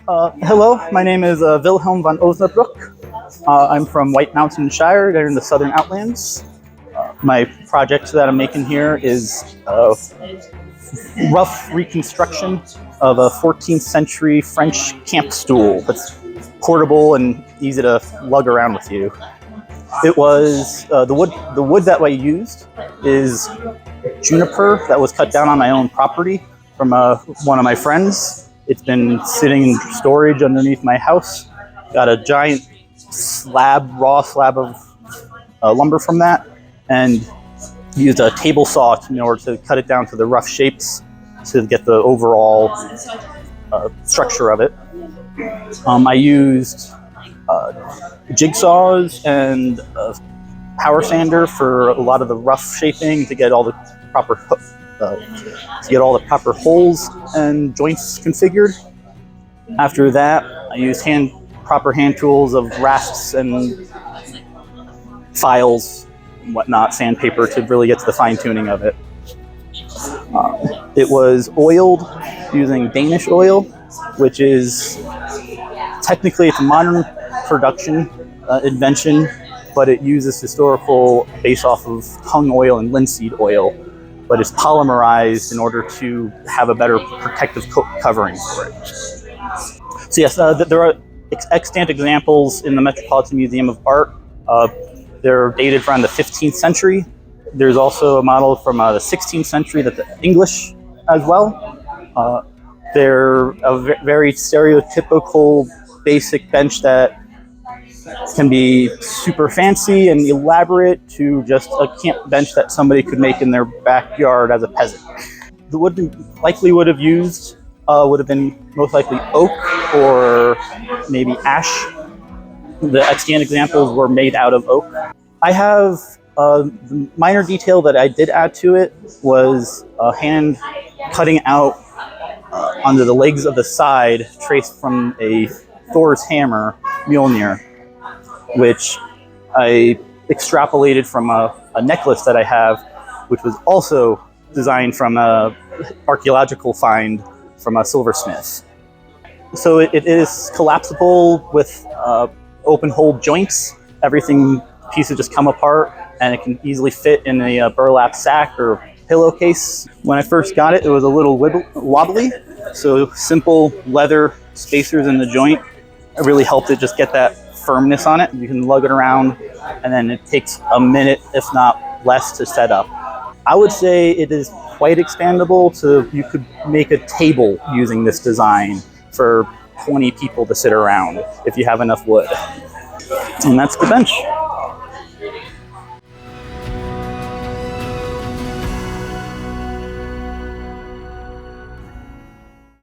Hello, my name is Wilhelm von Osnabrück. I'm from White Mountain, Shire, there in the southern Outlands. My project that I'm making here is a rough reconstruction of a 14th century French camp stool that's portable and easy to lug around with you. It was the wood that I used is juniper that was cut down on my own property from one of my friends. It's been sitting in storage underneath my house. Got a giant raw slab of lumber from that, and used a table saw in order to cut it down to the rough shapes to get the overall structure of it. I used jigsaws and a power sander for a lot of the rough shaping to get all the proper holes and joints configured. After that, I used proper hand tools of rasps and files and whatnot, sandpaper, to really get to the fine tuning of it. It was oiled using Danish oil, which is technically it's a modern production invention, but it uses historical base off of tung oil and linseed oil, but it's polymerized in order to have a better protective covering for it. So yes, there are extant examples in the Metropolitan Museum of Art. They're dated from the 15th century. There's also a model from the 16th century that's English as well. They're a very stereotypical basic bench that can be super fancy and elaborate to just a camp bench that somebody could make in their backyard as a peasant. The wood likely would have used would have been most likely oak or maybe ash. The extant examples were made out of oak. I have the minor detail that I did add to it was a hand cutting out under the legs of the side, traced from a Thor's hammer, Mjolnir, which I extrapolated from a necklace that I have, which was also designed from an archaeological find from a silversmith. So it is collapsible with open hole joints. Pieces just come apart, and it can easily fit in a burlap sack or pillowcase. When I first got it, it was a little wobbly, so simple leather spacers in the joint really helped it just get that firmness on it. You can lug it around, and then it takes a minute, if not less, to set up. I would say it is quite expandable, so you could make a table using this design for 20 people to sit around if you have enough wood. And that's the bench.